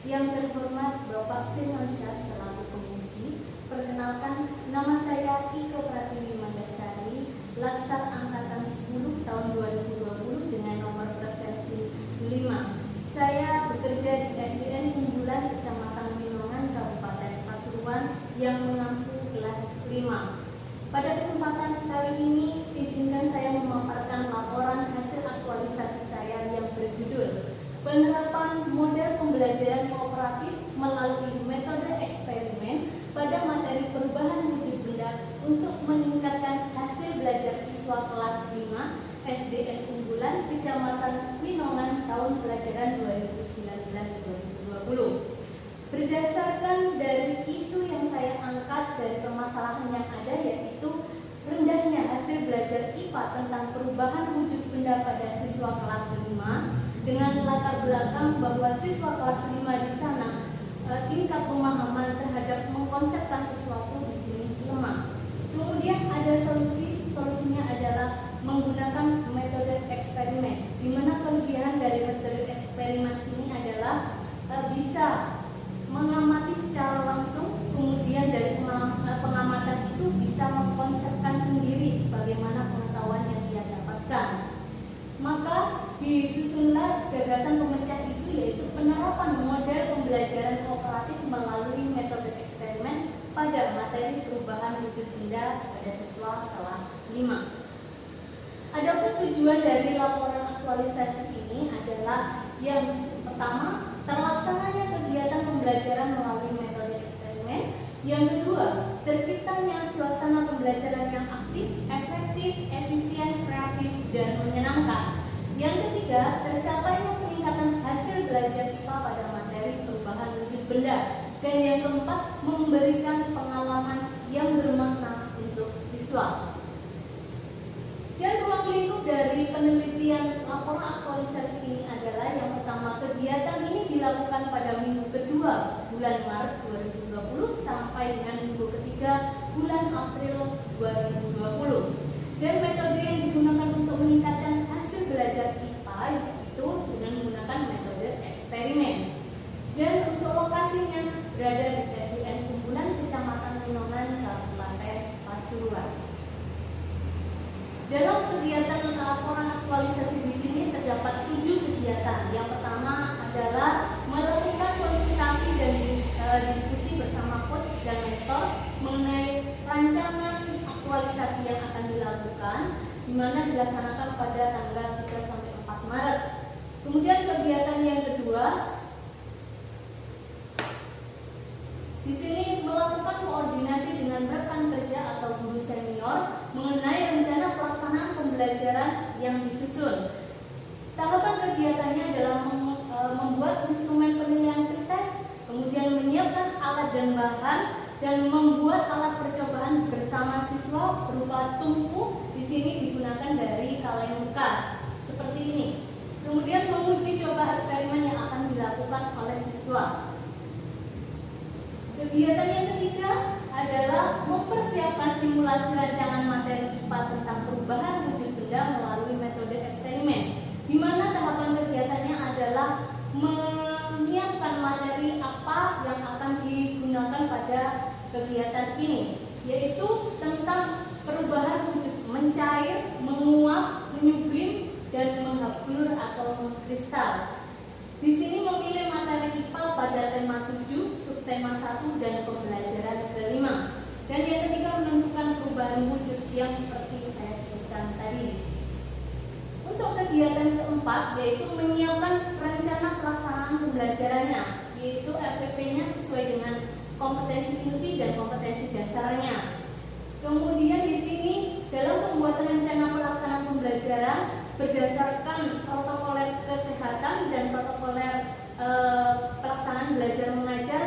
Yang terhormat Bapak Firmansyah selaku penguji, perkenalkan nama saya Ike Pratiwi Mandasari, Laksar Angkatan 10 tahun 2020 dengan nomor presensi 5. Saya bekerja di SDN Unggulan Kecamatan Winongan, Kabupaten Pasuruan yang mengampu kelas 5. Pada kesempatan kali ini, izinkan saya memaparkan laporan hasil aktualisasi saya yang berjudul Penerapan Model Pembelajaran Kooperatif melalui Metode Eksperimen pada Materi Perubahan Wujud Benda untuk meningkatkan hasil belajar siswa kelas 5 SDN Unggulan Kecamatan Winongan tahun pelajaran 2019-2020. Berdasarkan dari isu yang saya angkat dari permasalahan yang ada, yaitu rendahnya hasil belajar IPA tentang perubahan wujud benda pada siswa kelas 5, dengan latar belakang bahwa siswa kelas 5 di sana tingkat pemahaman terhadap mengkonsepkan sesuatu di sini lemah. Kemudian ada solusinya adalah menggunakan metode eksperimen, di mana kelebihan dari metode eksperimen ini adalah bisa mengamati secara langsung, kemudian dari pengamatan itu bisa mengkonsepkan sendiri bagaimana pengetahuan yang ia dapatkan. Maka disusunlah gagasan pemecah isu, yaitu penerapan model pembelajaran kooperatif melalui metode eksperimen pada materi perubahan wujud benda pada siswa kelas 5. Adapun tujuan dari laporan aktualisasi ini adalah yang pertama, terlaksananya kegiatan pembelajaran melalui metode eksperimen. Yang kedua, terciptanya suasana pembelajaran yang aktif, efektif, efisien, kreatif, dan menyenangkan. Yang ketiga, tercapainya peningkatan hasil belajar IPA pada materi perubahan wujud benda. Dan yang keempat, memberikan pengalaman yang bermakna untuk siswa. Dan ruang lingkup dari penelitian laporan aktualisasi ini adalah yang pertama, kegiatan ini dilakukan pada minggu kedua bulan Maret 2020 sampai dengan minggu ketiga bulan April 2020. Dan metode yang digunakan untuk meningkatkan hasil belajar IPA yaitu dengan menggunakan metode eksperimen. Dan untuk lokasinya berada di SDN Unggulan Kecamatan Winongan, Kabupaten Pasuruan. Dalam kegiatan laporan aktualisasi di sini terdapat 7 kegiatan. Yang pertama adalah melakukan konsultasi dan diskusi bersama coach dan mentor mengenai rancangan aktualisasi yang akan dilakukan, di mana dilaksanakan pada tanggal 3 sampai 4 Maret. Kemudian kegiatan yang kedua, di sini melakukan koordinasi dengan rekan kerja atau guru senior mengenai rencana pelaksanaan pembelajaran yang disusun. Tahapan kegiatannya adalah membuat instrumen penilaian pretest, kemudian menyiapkan alat dan bahan, dan membuat alat percobaan bersama siswa berupa tungku. Di sini digunakan dari kaleng bekas seperti ini. Kemudian menguji coba eksperimen yang akan dilakukan oleh siswa. Kegiatan yang ketiga adalah mempersiapkan simulasi rancangan materi IPA tentang perubahan wujud benda melalui metode eksperimen, di mana tahapan kegiatannya adalah menyiapkan materi apa yang akan digunakan pada kegiatan ini, yaitu tentang perubahan wujud mencair, menguap, menyublim, dan menghablur atau mengkristal. Di sini memilih materi IPA pada tema 7, subtema 1, dan pembelajaran kelima. Dan yang ketiga, menentukan perubahan wujud yang seperti saya sebutkan tadi. Untuk kegiatan keempat, yaitu menyiapkan rencana pelaksanaan pembelajarannya, yaitu RPP-nya sesuai dengan kompetensi inti dan kompetensi dasarnya. Kemudian di sini dalam pembuatan rencana pelaksanaan pembelajaran berdasarkan protokoler kesehatan dan protokoler pelaksanaan belajar mengajar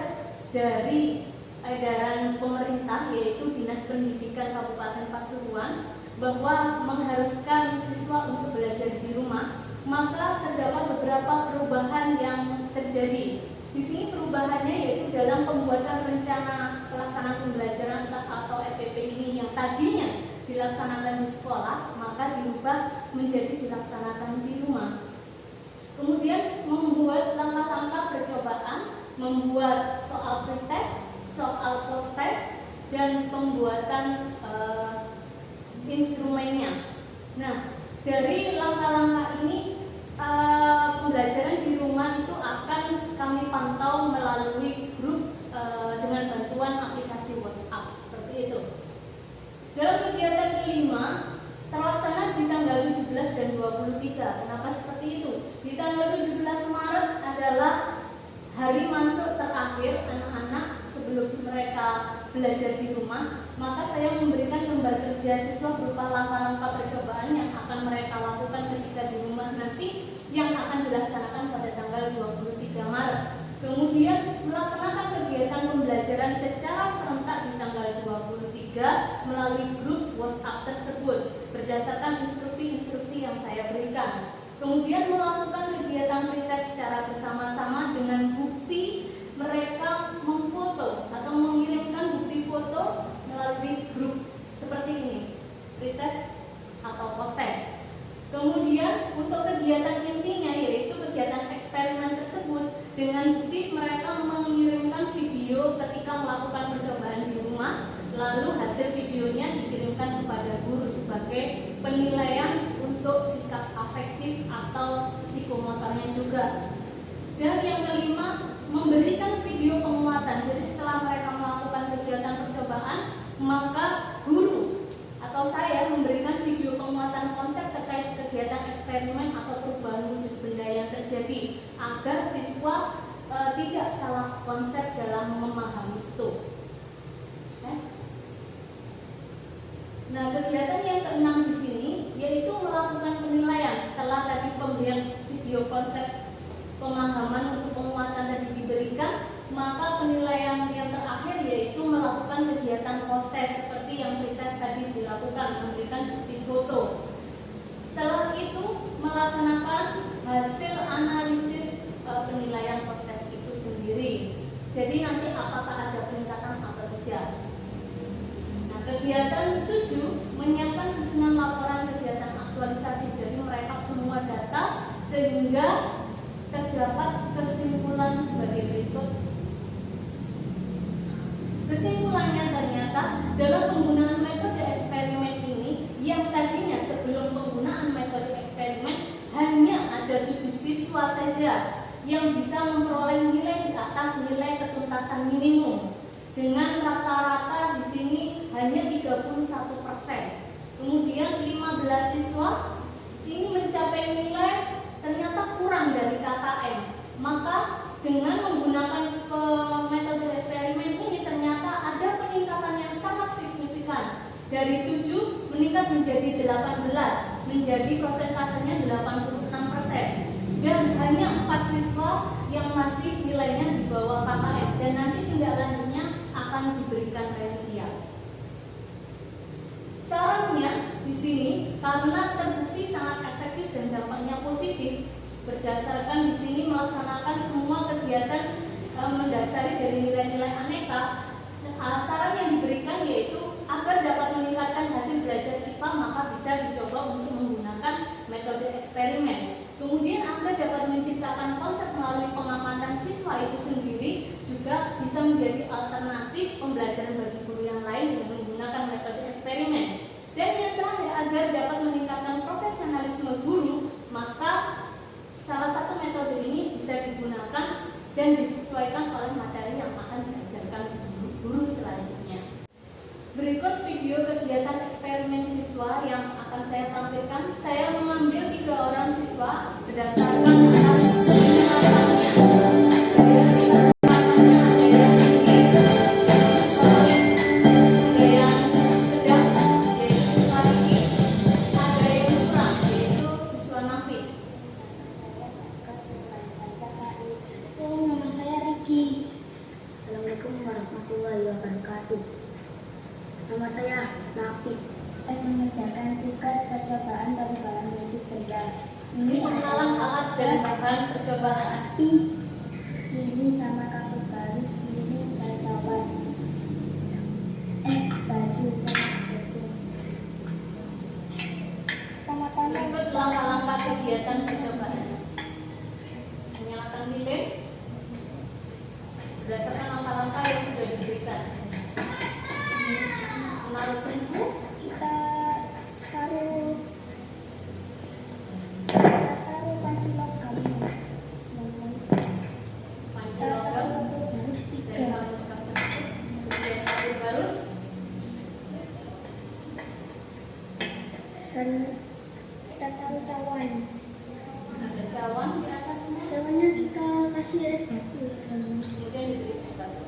dari edaran pemerintah, yaitu Dinas Pendidikan Kabupaten Pasuruan, bahwa mengharuskan siswa untuk belajar di rumah, maka terdapat beberapa perubahan yang terjadi. Di sini perubahannya yaitu dalam pembuatan rencana pelaksanaan pembelajaran atau RPP ini yang tadinya dilaksanakan di sekolah, maka diubah menjadi dilaksanakan di rumah. Kemudian membuat langkah-langkah percobaan membuat soal pretest, soal post-test, dan pembuatan instrumennya. Nah, dari langkah-langkah ini pembelajaran di rumah itu akan kami pantau melalui grup dengan bantuan aplikasi WhatsApp seperti itu. Dalam kegiatan kelima terlaksana di tanggal 17 dan 23. Kenapa seperti itu? Di tanggal 17 Maret adalah hari masuk terakhir anak-anak sebelum mereka belajar di rumah, maka saya memberikan lembar kerja siswa berupa langkah-langkah percobaan yang akan mereka lakukan ketika di rumah nanti yang akan dilaksanakan pada tanggal 23 Maret. Kemudian melaksanakan kegiatan pembelajaran secara serentak di tanggal 23 melalui grup WhatsApp tersebut berdasarkan instruksi-instruksi yang saya berikan. Kemudian melakukan kegiatan pretest secara bersama-sama dengan bukti mereka memfoto atau mengirimkan bukti foto melalui grup seperti ini, pretest atau post-test. Kemudian untuk kegiatan intinya yaitu kegiatan eksperimen tersebut dengan bukti mereka mengirimkan video ketika melakukan percobaan di rumah, lalu hasil videonya dikirimkan kepada guru sebagai penilaian untuk sikap afektif atau psikomotornya juga. Dan yang kelima, memberikan video penguatan. Jadi setelah mereka melakukan kegiatan percobaan, maka guru atau saya memberikan video penguatan konsep terkait kegiatan eksperimen atau perubahan wujud benda yang terjadi agar siswa tidak salah konsep dalam memahami itu. Next. Nah, kegiatan yang keenam di sini yaitu melakukan penilaian setelah tadi pemberian video konsep pemahaman untuk penguatan tadi diberikan, maka penilaian yang terakhir yaitu melakukan kegiatan post-test seperti yang pretest tadi dilakukan, memberikan bukti foto. Setelah itu melaksanakan hasil analisis penilaian post-test itu sendiri. Jadi nanti apakah ada peningkatan atau tidak. Nah, kegiatan 7 menyiapkan susunan laporan kegiatan aktualisasi. Jadi merekap semua data sehingga terdapat kesimpulan sebagai berikut. Kesimpulannya ternyata dalam penggunaan metode eksperimen ini yang tadinya sebelum penggunaan metode eksperimen hanya ada 7 siswa saja yang bisa memperoleh nilai di atas nilai ketuntasan minimum dengan rata-rata di sini hanya 31%. Kemudian 15 siswa ini mencapai nilai ternyata kurang dari KKM. Maka dengan menggunakan metode eksperimen ini ternyata ada peningkatan yang sangat signifikan. Dari 7 meningkat menjadi 18, menjadi persentasenya 86%. Dan hanya 4 siswa yang masih nilainya di bawah KKM dan nanti tindak lanjutnya akan diberikan remedial. Sarannya di sini karena terbukti sangat efektif dan dampaknya positif, berdasarkan di sini melaksanakan semua kegiatan mendasari dari nilai-nilai aneka. Saran yang diberikan yaitu agar dapat meningkatkan hasil belajar IPA maka bisa dicoba untuk menggunakan metode eksperimen. Kemudian agar dapat menciptakan konsep melalui pengamatan siswa itu sendiri juga bisa menjadi alternatif pembelajaran bagi guru yang lain dengan menggunakan metode eksperimen. Dan yang terakhir agar dapat meningkatkan profesionalisme guru, maka salah satu metode ini bisa digunakan dan disesuaikan oleh materi yang akan diajarkan guru selanjutnya. Berikut video kegiatan eksperimen siswa yang akan saya tampilkan. Saya mengambil 3 orang siswa berdasarkan atas penerapannya. Nama saya Nafi. Saya mengerjakan tugas percobaan perubahan wujud benda. Ini pengenalan alat dan bahan percobaan. Api, ini sama kasut baris, ini kacauan. Es batu sama batu. Tama-tama. Berikut langkah-langkah kegiatan percobaan. Menyalakan lilin. Dan kita taruh cawan. Ada cawan di atasnya. Cawannya kita kasih es batu. Kemudian diberi es batu.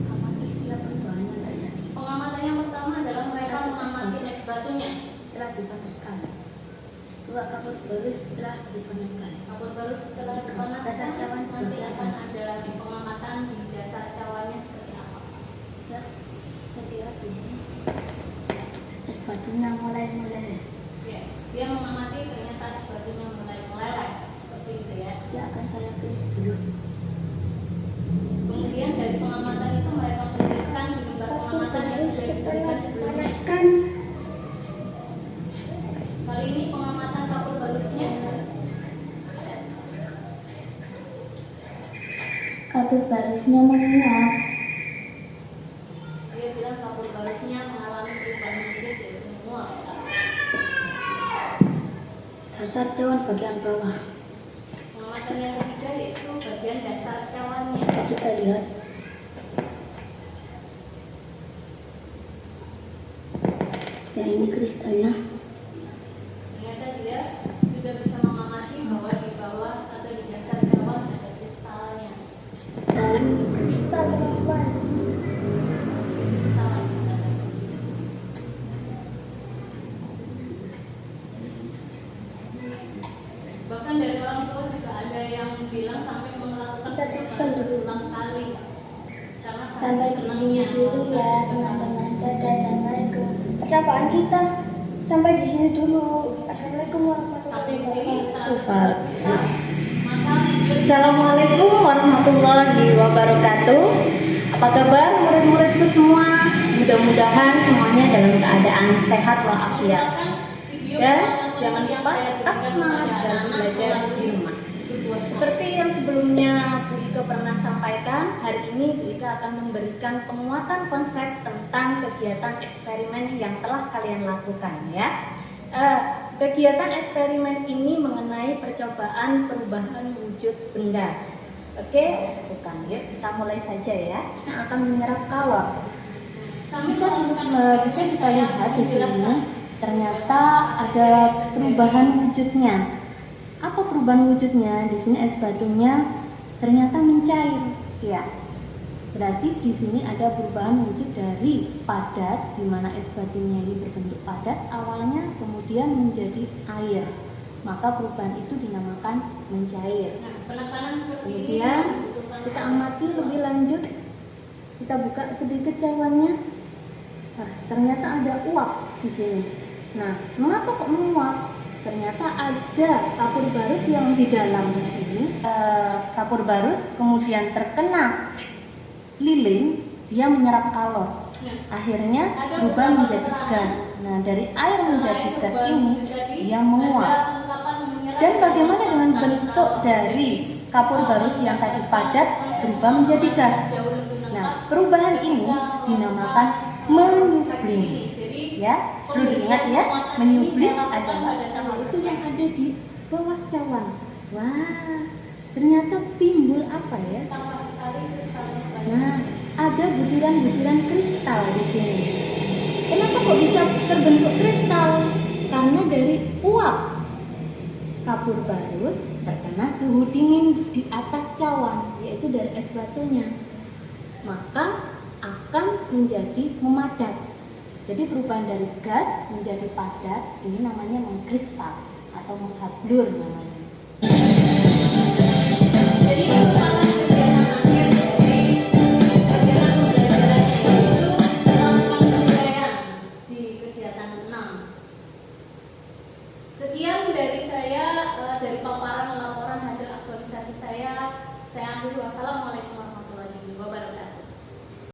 Amati setiap perubahan yang terjadi. Pengamatan yang pertama adalah mereka mengamati es batunya. Setelah dipanaskan. Dua kapur baru setelah dipanaskan. Kapur baru setelah dipanaskan, Dasar cawan nanti seperti akan apa? ada lagi pengamatan di dasar cawannya seperti apa. Ya, jadi lagi. Es batunya mulai meleleh. Ya, dia mengamati ternyata es batunya mulai meleleh seperti itu ya. Dia akan saya tulis dulu. Kemudian dari pengamatan itu mereka menuliskan di lembar pengamatan yang sudah diberikan sebelumnya. Kali ini pengamatan kapur barusnya. Kapur barusnya menguap. Dia bilang kapur barusnya mengalami perubahan wujud yaitu menguap. Dasar cawan bagian bawah. Pengamatan yang ketiga yaitu bagian dasar cawannya. Kita lihat. Ya, ini kristalnya. Ternyata dia sudah bisa mengamati bahwa di bawah atau di dasar cawan ada kristalnya. Kristal bawah. Kristalnya katanya. Bahkan dari orang tua juga ada yang bilang sampai melakukan Kita teruskan dulu. ulang kali karena Sampai di sini dulu ya teman-teman. Dadah, assalamualaikum. Percakapan kita sampai di sini dulu. Assalamualaikum Sampai di sini warahmatullahi setelah wabarakatuh. maka video Assalamualaikum warahmatullahi wabarakatuh. Apa kabar murid-muridku semua? Mudah-mudahan semuanya dalam keadaan sehat walafiat. Ya, jangan lupa tetap semangat dalam belajar di rumah. Seperti yang sebelumnya Bu Ika pernah sampaikan, hari ini Bu Ika akan memberikan penguatan konsep tentang kegiatan eksperimen yang telah kalian lakukan ya. Kegiatan eksperimen ini mengenai percobaan perubahan wujud benda. Oke, bukan ya. Kita mulai saja ya. Yang akan menyerap kalor. Bisa kita lihat di sini. Ternyata ada perubahan wujudnya. Apa perubahan wujudnya? Di sini es batunya ternyata mencair. Ya. Berarti di sini ada perubahan wujud dari padat, di mana es batunya ini berbentuk padat awalnya, kemudian menjadi air. Maka perubahan itu dinamakan mencair. Nah, penekanan seperti Kemudian ini dibutuhkan kita oleh amati siswa. lebih lanjut. Kita buka sedikit cawannya. Nah, ternyata ada uap di sini. Nah, mengapa kok menguap? Ternyata ada kapur barus yang di dalamnya ini kapur barus kemudian terkena lilin, dia menyerap kalor. Akhirnya berubah menjadi gas. Nah, dari air menjadi gas ini dia menguap. Dan bagaimana dengan bentuk dari kapur barus yang tadi padat berubah menjadi gas? Nah, perubahan ini dinamakan menyublim. Ya, perlu diingat ya, menyublim adalah itu yang ada di bawah cawan. Wah, ternyata timbul apa ya? Tampak sekali kristalnya banyak. Nah, ada butiran-butiran kristal di sini. Kenapa kok bisa terbentuk kristal? Karena dari uap kapur barus terkena suhu dingin di atas cawan, yaitu dari es batunya. Maka akan menjadi memadat. Jadi perubahan dari gas menjadi padat ini namanya mengkristal atau menghablur namanya. Jadi